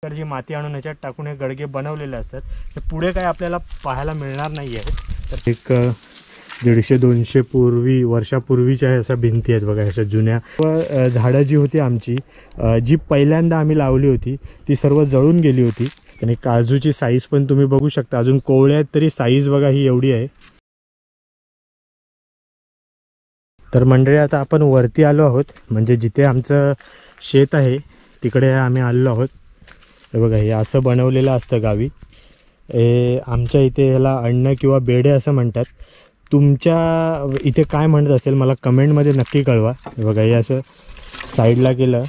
जी माती आणून याच्यात टाकून हे गडगे बनवलेले असतात. हे पुढे काय आपल्याला पाहायला मिळणार नाही आहे. तर एक 150-200 वर्षापूर्वीच्या अशा भिंती आहेत बघा, अशा जुन्या. झाडं जी होती आमची, जी पहिल्यांदा आम्ही लावली होती ती सर्व जळून गेली होती. आणि काजूची साईज पण तुम्ही बघू शकता, अजून कोवळ्या आहेत तरी साईज बघा ही एवढी आहे. तर मंडळी आता आपण वरती आलो आहोत, म्हणजे जिथे आमचं शेत आहे तिकडे आम्ही आलो आहोत. हे बघा, हे असं बनवलेलं असतं गावी. हे आमच्या इथे ह्याला अन्न किंवा बेडे असं म्हणतात. तुमच्या इथे काय म्हणत असेल मला कमेंटमध्ये नक्की कळवा. हे बघा, हे असं साईडला केलं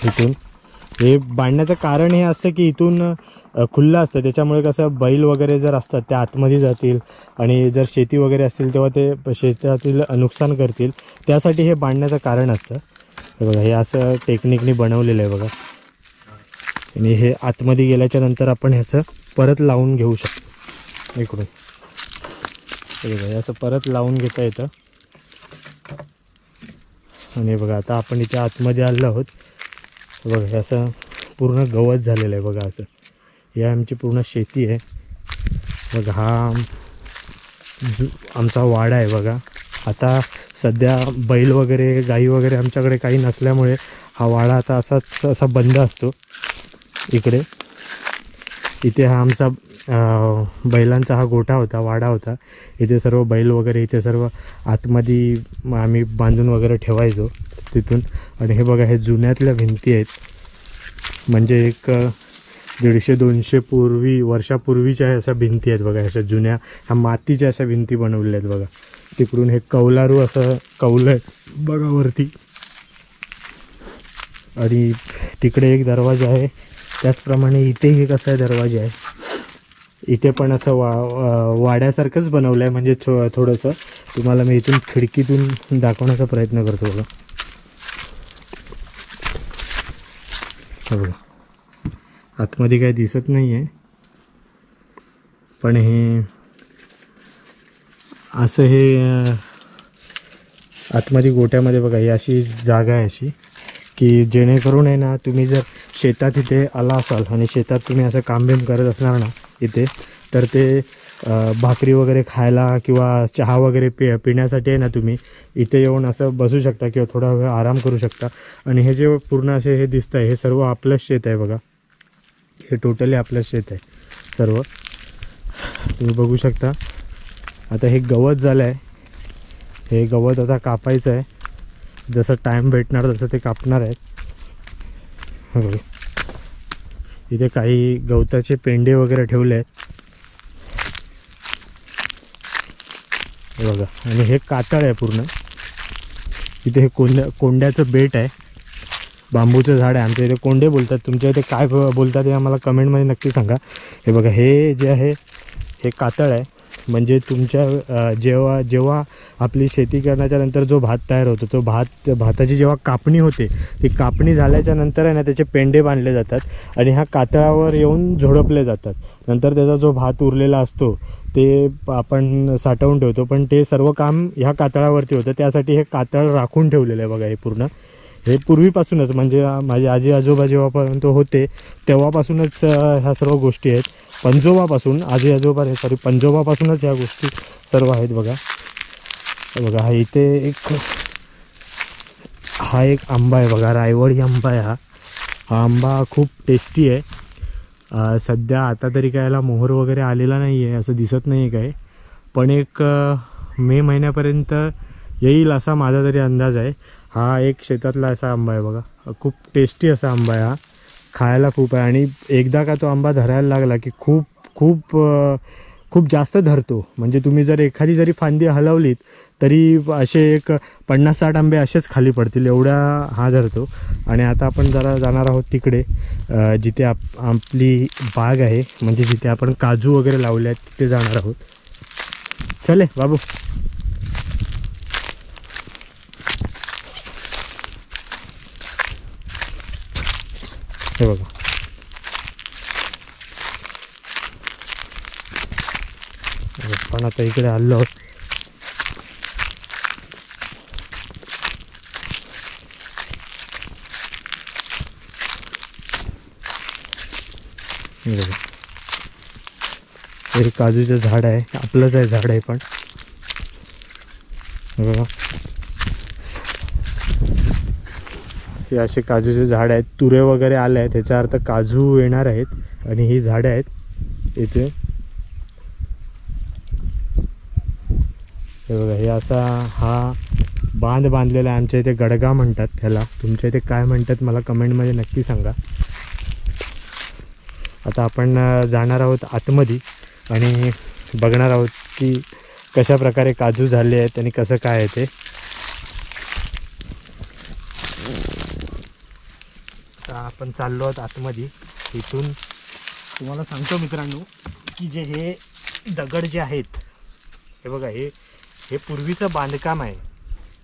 इथून. हे बांधण्याचं कारण हे असतं की इथून खुल्लं असतं, त्याच्यामुळे कसं बैल वगैरे जर असतात ते आतमध्ये जातील आणि जर शेती वगैरे असतील तेव्हा ते शेतातील नुकसान करतील, त्यासाठी हे बांधण्याचं कारण असतं. हे बघा, हे असं टेक्निकनी बनवलेलं आहे बघा. आणि हे आतमध्ये गेल्याच्या नंतर आपण ह्याचं परत लावून घेऊ शकतो इकडून. हे असं परत लावून घेता येतं. आणि बघा आता आपण इथे आतमध्ये आलो आहोत. बघा, हे असं पूर्ण गवत झालेलं आहे बघा. असं ही आमची पूर्ण शेती आहे बघा. हा आमचा वाडा आहे बघा. आता सध्या बैल वगैरे गाई वगैरे आमच्याकडे काही नसल्यामुळे हा वाडा आता असा बंद असतो. इथे हा आमचा बैलांचा हा गोठा होता, वाडा होता. इथे सर्व बैल वगैरे इथे सर्व आतमध्ये आम्ही बांधून वगैरे ठेवायचो तिथून. आणि हे बघा, हे जुन्यातल्या भिंती आहेत, म्हणजे एक 150-200 वर्षापूर्वीच्या अशा भिंती आहेत बघा, अशा जुन्या. ह्या मातीच्या अशा भिंती बनवलेल्या आहेत बघा. तिकडून हे कौलारू असं कौलं आहे बघा वरती. आणि तिकडे एक दरवाजा आहे, त्याचप्रमाणे इथेही कसा आहे दरवाजा आहे. इथे पण असं वाड्यासारखंच बनवलं आहे, म्हणजे थोडंसं तुम्हाला मी इथून खिडकीतून दाखवण्याचा प्रयत्न करतो बघा. बघा, आतमध्ये काही दिसत नाही आहे, पण हे असं हे आतमध्ये गोट्यामध्ये बघा, ही अशी जागा आहे अशी की जेणेकरून आहे ना, तुम्ही जर शेतात इथे आला असाल आणि शेतात तुम्ही असं कामबिम करत असणार ना इथे, तर ते भाकरी वगैरे खायला किंवा चहा वगैरे पिण्यासाठी आहे ना, तुम्ही इथे येऊन असं बसू शकता किंवा थोडा वेळ आराम करू शकता. आणि हे जे पूर्ण असे हे दिसतं आहे, हे सर्व आपलंच शेत आहे बघा. हे टोटली आपलं शेत आहे सर्व, तुम्ही बघू शकता. आता हे गवत झालं आहे, हे गवत आता कापायचं आहे. जसं टाईम भेटणार तसं ते कापणार आहेत. बघा, इथे काही गवताचे पेंडे वगैरे ठेवले आहेत बघा. आणि हे कातळ आहे पूर्ण. इथे हे कोंड्याचं बेट आहे, बांबूचं झाड आहे. आमच्या इथे कोंडे बोलतात, तुमच्या इथे काय बोलतात हे आम्हाला कमेंटमध्ये नक्की सांगा. हे बघा, हे जे आहे हे कातळ आहे, म्हणजे तुमच्या जेव्हा आपली शेती करण्याच्या नंतर जो भात तयार होतो, तो भाताची जेव्हा कापणी होते, ती कापणी झाल्याच्या नंतर आहे ना, त्याचे पेंडे बांधले जातात आणि ह्या कातळावर येऊन झोडपले जातात. नंतर त्याचा जो भात उरलेला असतो ते आपण साठवून ठेवतो, पण ते सर्व काम ह्या कातळावरती होतं. त्यासाठी हे कातळ राखून ठेवलेलं आहे बघा. हे पूर्ण हे पूर्वीपासूनच, म्हणजे माझे आजी आजोबा जेव्हापर्यंत होते तेव्हापासूनच ह्या सर्व गोष्टी आहेत. पंजोबापासून, आजी आजोबा पंजोबापासूनच ह्या गोष्टी सर्व आहेत बघा. बघा, हा इथे हा एक आंबा आहे बघा, रायवडी आंबा आहे. हा आंबा खूप टेस्टी आहे. सध्या आता तरी काय याला मोहर वगैरे आलेला नाही आहे, असं दिसत नाही आहे काय, पण एक मे महिन्यापर्यंत येईल असा माझा तरी अंदाज आहे. हा एक शेतातला असा आंबा आहे बघा. खूप टेस्टी असा आंबा आहे हा, खायला खूप आहे. आणि एकदा का तो आंबा धरायला लागला की खूप खूप खूप जास्त धरतो. म्हणजे तुम्ही जर एखादी जरी फांदी हलवलीत तरी असे एक 50-60 आंबे असेच खाली पडतील, एवढा हा धरतो. आणि आता आपण जरा जाणार आहोत तिकडे, जिथे आपली बाग आहे, म्हणजे जिथे आपण काजू वगैरे लावले आहेत तिथे जाणार आहोत. चले बाबू. हे बघा, पण आता इकडे आलो आहोत. हे बघा, हे काजूचं झाड आहे, आपलंच आहे झाड आहे पण. हे बघा, हे असे काजूचे झाड आहेत. तुरे वगैरे आले आहेत, त्याचा अर्थ काजू येणार आहेत. आणि ही झाडं आहेत इथे. हे बघा, हे असा हा बांध बांधलेला आहे. आमच्या इथे गडगा म्हणतात ह्याला, तुमच्या इथे काय म्हणतात मला कमेंटमध्ये नक्की सांगा. आता आपण जाणार आहोत आतमध्ये आणि बघणार आहोत की कशा प्रकारे काजू झाले आहेत आणि कसं काय आहे ते. आता आपण चाललो आहोत आतमध्ये. इथून तुम्हाला सांगतो मित्रांनो की जे हे दगड जे आहेत, हे बघा, हे पूर्वीचं बांधकाम आहे.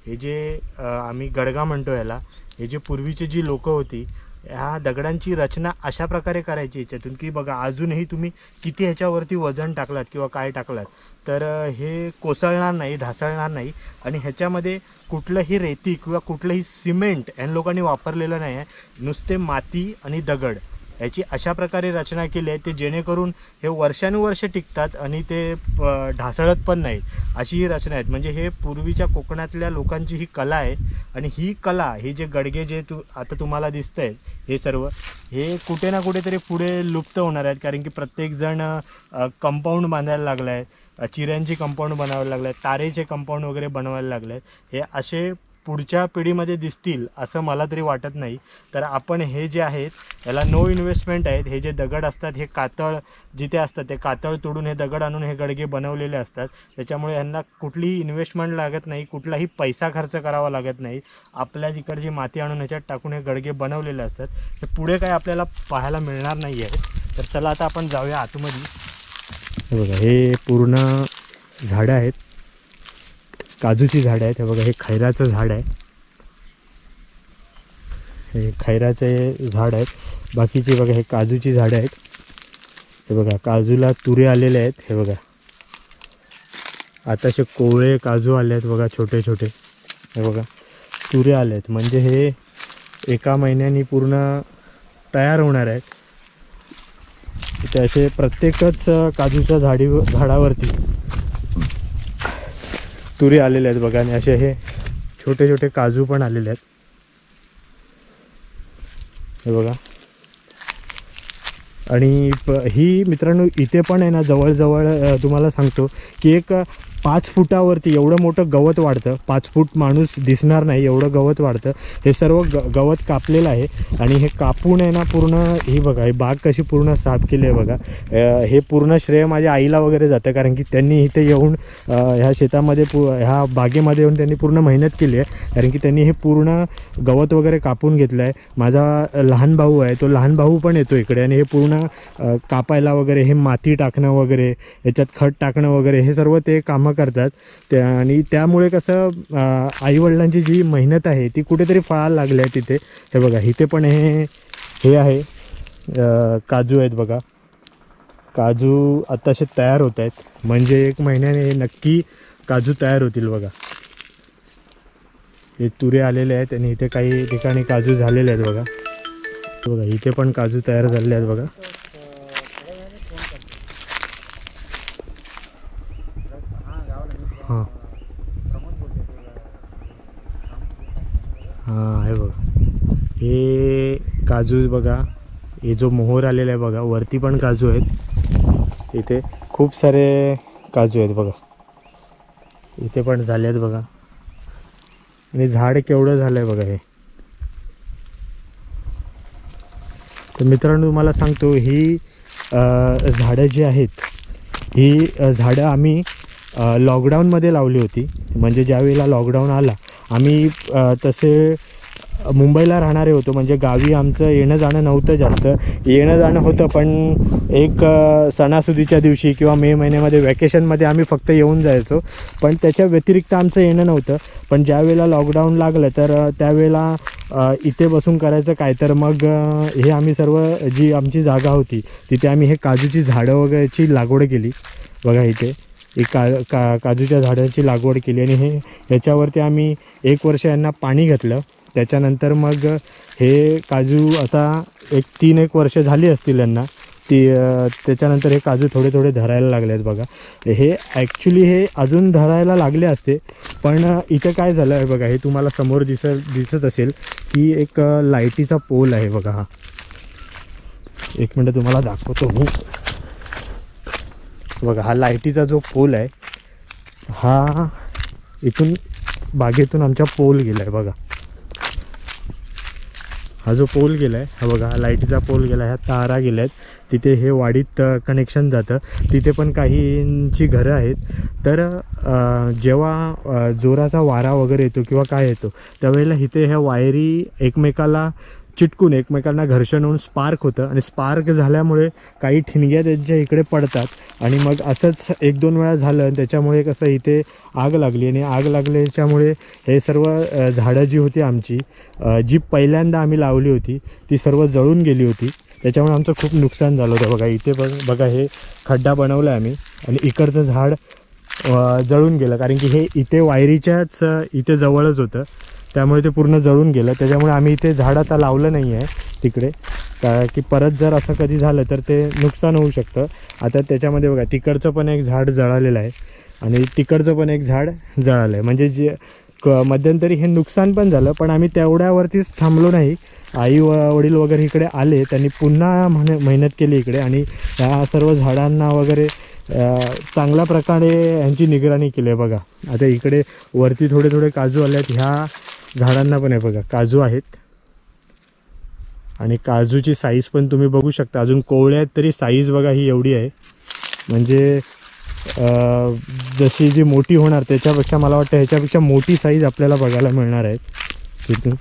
हे जे आम्ही गडगा म्हणतो याला, हे जे पूर्वीची जी लोकं होती, ह्या दगडांची रचना अशा प्रकारे करायची ह्याच्यातून की बघा, अजूनही तुम्ही किती ह्याच्यावरती वजन टाकलात किंवा काय टाकलात तर हे कोसळणार नाही, ढासळणार नाही. आणि ह्याच्यामध्ये कुठलंही रेती किंवा कुठलंही सिमेंट ह्या लोकांनी वापरलेलं नाही आहे. नुसते माती आणि दगड याची अशा प्रकारे रचना केली आहे ते जेणेकरून हे वर्षानुवर्ष टिकतात आणि ते ढासळत पण नाही, अशी ही रचना आहेत. म्हणजे हे पूर्वीच्या कोकणातल्या लोकांची ही कला आहे. आणि ही कला, हे जे गडगे जे आता तुम्हाला दिसत आहेत, हे सर्व हे कुठे ना कुठेतरी पुढे लुप्त होणार आहेत. कारण की प्रत्येकजण कंपाऊंड बांधायला लागला आहे, चिऱ्यांची कंपाऊंड बनवायला लागले आहेत, तारेचे कंपाऊंड वगैरे बनवायला लागले आहेत. हे असे पुढच्या पिढीमध्ये दिसतील असं मला तरी वाटत नाही. तर आपण हे जे आहेत याला नो इन्व्हेस्टमेंट आहेत. हे जे दगड असतात, हे कातळ जिथे असतात ते कातळ तोडून हे दगड आणून हे गडगे बनवलेले असतात. त्याच्यामुळे यांना कुठलीही इन्व्हेस्टमेंट लागत नाही, कुठलाही पैसा खर्च करावा लागत नाही. आपल्या जिकडची माती आणून ह्याच्यात टाकून हे गडगे बनवलेले असतात. हे पुढे काय आपल्याला पाहायला मिळणार नाही आहे. तर चला आता आपण जाऊया आतमध्ये. हे बघा, हे पूर्ण झाडं आहेत, काजूची झाडं आहेत. हे बघा, हे खैराचं झाड आहे, हे खैराचे झाड आहेत. बाकीची बघा, हे काजूची झाडं आहेत. हे बघा, काजूला तुरे आलेले आहेत. हे बघा, आताशे कोवळे काजू आले आहेत बघा, छोटे छोटे. हे बघा, तुरे आले आहेत. म्हणजे हे एका महिन्यानी पूर्ण तयार होणार आहेत. इथे असे प्रत्येकच काजूच्या झाडावरती तुरी आलेले आहेत बघा. आणि असे हे छोटे छोटे काजू पण आलेले आहेत. हे बघा, आणि ही मित्रांनो इथे पण आहे ना, जवळजवळ तुम्हाला सांगतो की एक 5 फुटावरती एवढं मोठं गवत वाढतं. 5 फूट माणूस दिसणार नाही एवढं गवत वाढतं. हे सर्व गवत कापलेलं आहे. आणि हे कापून आहे ना पूर्ण, ही बघा, ही बाग कशी पूर्ण साफ केली आहे बघा. हे पूर्ण श्रेय माझ्या आईला वगैरे जातं, कारण की त्यांनी इथे येऊन ह्या शेतामध्ये ह्या बागेमध्ये येऊन त्यांनी पूर्ण मेहनत केली आहे. कारण की त्यांनी हे पूर्ण गवत वगैरे कापून घेतलं आहे. माझा लहान भाऊ आहे, तो लहान भाऊ पण येतो इकडे आणि हे पूर्ण कापायला वगैरे, हे माती टाकणं वगैरे, याच्यात खत टाकणं वगैरे, हे सर्व ते कामं करतात. आणि त्यामुळे कसं आईवडिलांची जी मेहनत आहे ती कुठेतरी फळायला लागली आहे तिथे. हे बघा, इथे पण हे आहे, काजू आहेत बघा. काजू आत्ताशे तयार होत आहेत, म्हणजे 1 महिन्याने नक्की काजू तयार होतील बघा. हे तुरे आलेले आहेत आणि इथे काही ठिकाणी काजू झालेले आहेत बघा. बघा, इथे पण काजू तयार झालेले आहेत बघा. हां हां, हे बघा, हे काजू बघा, हे जो मोहर आलेला आहे बघा, वरती पण काजू आहेत. इथे खूप सारे काजू आहेत बघा, इथे पण झाले आहेत बघा. आणि झाड केवढं झालं आहे बघा हे. तर मित्रांनो तुम्हाला सांगतो, ही झाडं जी आहेत, ही झाडं आम्ही लॉकडाऊनमध्ये लावली होती. म्हणजे ज्यावेळेला लॉकडाऊन आला, आम्ही तसे मुंबईला राहणारे होतो. म्हणजे गावी आमचं येणं जाणं नव्हतं, जास्त येणं जाणं होतं पण एक सणासुदीच्या दिवशी किंवा मे महिन्यामध्ये वॅकेशनमध्ये आम्ही फक्त येऊन जायचो. पण त्याच्या व्यतिरिक्त आमचं येणं नव्हतं. पण ज्यावेळेला लॉकडाऊन लागलं तर त्यावेळेला इथे बसून करायचं काय, तर मग हे आम्ही सर्व जी आमची जागा होती तिथे आम्ही हे काजूची झाडं वगैरेची लागवड केली बघा. इथे एक काजूच्या झाडांची लागवड केली आणि ह्याच्यावरती आम्ही 1 वर्ष यांना पाणी घातलं. त्याच्यानंतर मग हे काजू आता 3-1 वर्ष झाली असतील यांना. त्याच्यानंतर हे काजू थोडे थोडे धरायला लागले आहेत बघा. हे ॲक्च्युली हे अजून धरायला लागले असते, पण इथे काय झालं आहे बघा, हे तुम्हाला समोर दिसत असेल की एक लाईटीचा पोल आहे बघा. हा एक मिनटं तुम्हाला दाखवतो मी. बघा हा लाईटीचा जो पोल आहे, हा इथून बागेतून आमच्या पोल गेला आहे बघा. हा जो पोल गेला आहे, हा बघा हा लाईटीचा पोल गेला आहे, ह्या तारा गेल्या आहेत. तिथे हे वाडीत कनेक्शन जातं. तिथे पण काहींची घरं आहेत. तर जेव्हा जोराचा वारा वगैरे येतो किंवा काय येतो त्यावेळेला इथे ह्या वायरी एकमेकाला चिटकून एकमेकांना घर्षण होऊन स्पार्क होतं, आणि स्पार्क झाल्यामुळे काही ठिणग्या त्यांच्या इकडे पडतात आणि मग असंच 1-2 वेळा झालं. आणि त्याच्यामुळे कसं इथे आग लागली, आणि आग लागल्याच्यामुळे हे सर्व झाडं जी होती आमची, जी पहिल्यांदा आम्ही लावली होती ती सर्व जळून गेली होती. त्याच्यामुळे आमचं खूप नुकसान झालं होतं बघा. इथे पण बघा हे खड्डा बनवला आहे आम्ही, आणि इकडचं झाड जळून गेलं, कारण की हे इथे वायरीच्याच इथे जवळच होतं, त्यामुळे ते पूर्ण जळून गेलं. त्याच्यामुळे आम्ही इथे झाड आता लावलं नाही आहे तिकडे, की परत जर असं कधी झालं तर ते नुकसान होऊ शकतं. आता त्याच्यामध्ये बघा तिकडचं पण एक झाड जळालेलं आहे आणि तिकडचं पण एक झाड जळालं आहे. म्हणजे जे मध्यंतरी हे नुकसान पण झालं, पण आम्ही तेवढ्यावरतीच थांबलो नाही. आई वडील वगैरे इकडे आले, त्यांनी पुन्हा मेहनत केली इकडे, आणि ह्या सर्व झाडांना वगैरे चांगल्या प्रकारे यांची निगराणी केली आहे बघा. आता इकडे वरती थोडे थोडे काजू आले आहेत. ह्या झाडांना पण आहे बघा काजू आहेत, आणि काजूची साईज पण तुम्ही बघू शकता. अजून कोवळे आहेत तरी साईज बघा ही एवढी आहे. म्हणजे जशी जी मोठी होणार त्याच्यापेक्षा मला वाटतं ह्याच्यापेक्षा मोठी साईज आपल्याला बघायला मिळणार आहेत तिथून.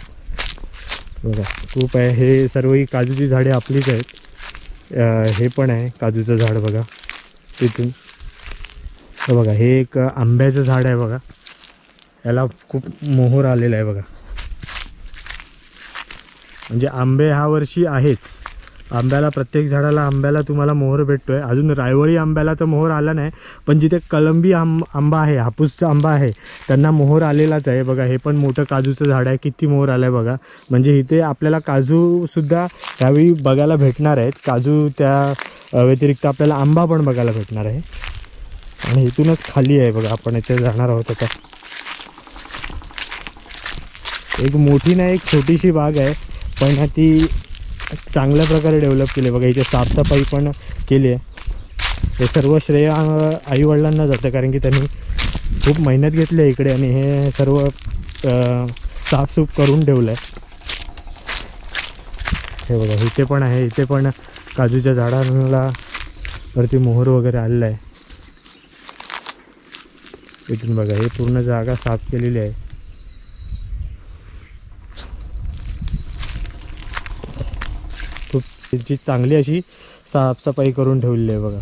बघा खूप आहे. हे सर्व ही काजूची झाडे आपलीच आहेत. हे पण आहे काजूचं झाड बघा तिथून. तर बघा हे एक आंब्याचं झाड आहे बघा, याला खूप मोहर आलेला आहे बघा. म्हणजे आंबे ह्या वर्षी आहेच. आंब्याला प्रत्येक झाडाला आंब्याला तुम्हाला मोहर भेटतो आहे. अजून रायवळी आंब्याला तर मोहर आला नाही, पण जिथे कलंबी आंबा आहे, हापूसचा आंबा आहे, त्यांना मोहर आलेलाच आहे बघा. हे पण मोठं काजूचं झाड आहे, किती मोहर आलं आहे बघा. म्हणजे इथे आपल्याला काजूसुद्धा त्यावेळी बघायला भेटणार आहेत. काजू त्या व्यतिरिक्त आपल्याला आंबा पण बघायला भेटणार आहे. आणि इथूनच खाली आहे बघा, आपण इथे जाणार आहोत आता. एक मोठी नाही एक छोटीशी बाग आहे, पण ती चांगल्या प्रकारे डेव्हलप केली आहे बघा. इथे साफसफाई पण केली आहे. हे सर्व श्रेय आईवडिलांना जातं, कारण की त्यांनी खूप मेहनत घेतली आहे इकडे, आणि हे सर्व साफसूफ करून ठेवलं आहे. हे बघा इथे पण आहे. इथे पण काजूच्या झाडांना वरती मोहर वगैरे आलेला आहे. इथून बघा हे पूर्ण जागा साफ केलेली आहे. खूप त्याची चांगली अशी साफसफाई करून ठेवलेली आहे बघा.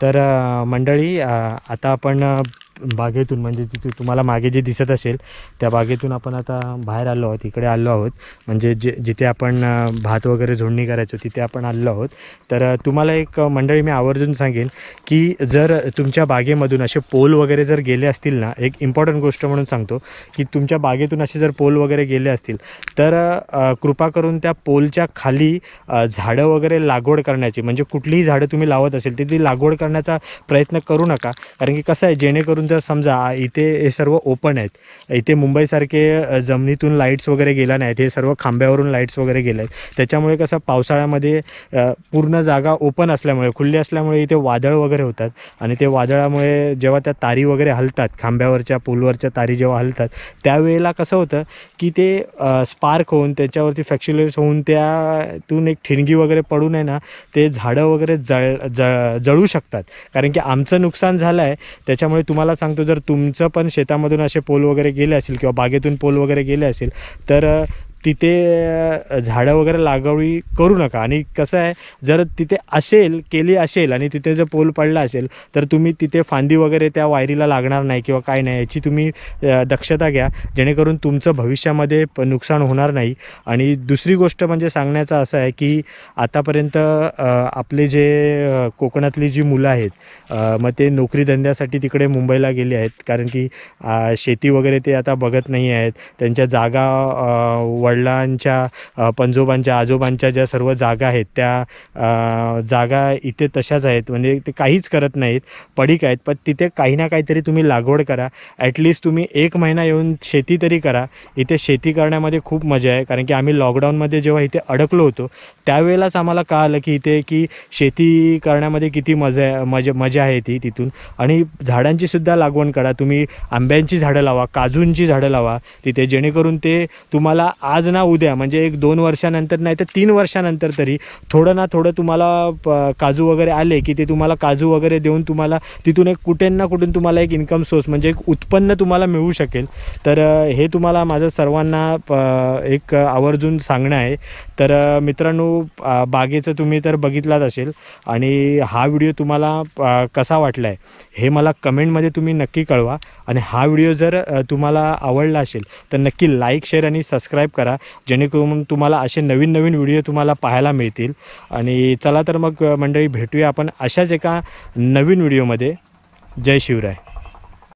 तर मंडळी आता आपण बागेतून, म्हणजे तिथे तुम्हाला मागे जे दिसत असेल त्या बागेतून आपण आता बाहेर आलो आहोत, इकडे आलो आहोत. म्हणजे जिथे आपण भात वगैरे झोडणी करायचो तिथे आपण आलो आहोत. तर तुम्हाला एक मंडळी मी आवर्जून सांगेन की जर तुमच्या बागेमधून असे पोल वगैरे जर गेले असतील ना, एक इम्पॉर्टंट गोष्ट म्हणून सांगतो की तुमच्या बागेतून असे जर पोल वगैरे गेले असतील तर कृपा करून त्या पोलच्या खाली झाडं वगैरे लागवड करण्याची, म्हणजे कुठलीही झाडं तुम्ही लावत असेल तर ती लागवड करण्याचा प्रयत्न करू नका. कारण की कसं आहे, जेणेकरून जर समजा इथे हे सर्व ओपन आहेत, इथे मुंबईसारखे जमिनीतून लाईट्स वगैरे गेला नाहीत, हे सर्व खांब्यावरून लाईट्स वगैरे गेले आहेत. त्याच्यामुळे कसं पावसाळ्यामध्ये पूर्ण जागा ओपन असल्यामुळे, खुल्ली असल्यामुळे इथे वादळ वगैरे होतात, आणि ते वादळामुळे जेव्हा त्या तारी वगैरे हलतात, खांब्यावरच्या पोलवरच्या तारी जेव्हा हलतात त्यावेळेला कसं होतं की ते स्पार्क होऊन त्याच्यावरती फ्रॅक्च्युलेट होऊन त्यातून एक ठिणगी वगैरे पडून आहे ना, ते झाडं वगैरे जळू शकतात. कारण की आमचं नुकसान झालं आहे. त्याच्यामुळे तुम्हाला सांगतो, जर तुमचं पण शेतामधून असे पोल वगैरे गेले असेल किंवा बागेतून पोल वगैरे गेले असेल तर तिथे झाडं वगैरे लागवडी करू नका. आणि कसं आहे, जर तिथे केली असेल आणि तिथे जर पोल पडला असेल तर तुम्ही तिथे फांदी वगैरे त्या वायरीला लागणार नाही किंवा काय नाही, याची तुम्ही दक्षता घ्या, जेणेकरून तुमचं भविष्यामध्ये नुकसान होणार नाही. आणि दुसरी गोष्ट म्हणजे सांगण्याचं असं आहे की आतापर्यंत आपले जे कोकणातली जी मुलं आहेत मग ते नोकरी धंद्यासाठी तिकडे मुंबईला गेले आहेत, कारण की शेती वगैरे ते आता बघत नाही आहेत. त्यांच्या जागा वडिलांच्या पंजोबांच्या आजोबांच्या ज्या सर्व जागा आहेत त्या जागा इथे तशाच आहेत, म्हणजे ते काहीच करत नाहीत, पडीक आहेत. पण तिथे काही ना काहीतरी तुम्ही लागवड करा. ॲटलिस्ट तुम्ही 1 महिना येऊन शेती तरी करा. इथे शेती करण्यामध्ये खूप मजा आहे, कारण की आम्ही लॉकडाऊनमध्ये जेव्हा इथे अडकलो होतो त्यावेळेलाच आम्हाला कळालं की इथे की शेती करण्यामध्ये किती मजा आहे तिथून. आणि झाडांची सुद्धा लागवड करा. तुम्ही आंब्यांची झाडं लावा, काजूंची झाडं लावा तिथे, जेणेकरून ते तुम्हाला आज ना उद्या म्हणजे 1-2 वर्षानंतर नाही तर 3 वर्षानंतर तरी थोडं ना थोडं तुम्हाला काजू वगैरे आले की ते तुम्हाला काजू वगैरे देऊन तुम्हाला तिथून एक कुठून ना कुठून तुम्हाला एक इन्कम सोर्स म्हणजे एक उत्पन्न तुम्हाला मिळू शकेल. तर हे तुम्हाला माझं सर्वांना एक आवर्जून सांगणं आहे. तर मित्रांनो, बागेचं तुम्ही तर बघितलाच असेल आणि हा व्हिडिओ तुम्हाला कसा वाटला आहे हे मला कमेंटमध्ये तुम्ही नक्की कळवा. आणि हा व्हिडिओ जर तुम्हाला आवडला असेल तर नक्की लाईक, शेअर आणि सबस्क्राईब करा, जेणेकरून तुम्हाला असे नवीन नवीन व्हिडिओ तुम्हाला पाहायला मिळतील. आणि चला तर मग मंडळी, भेटूया आपण अशाच एका नवीन व्हिडिओमध्ये. जय शिवराय.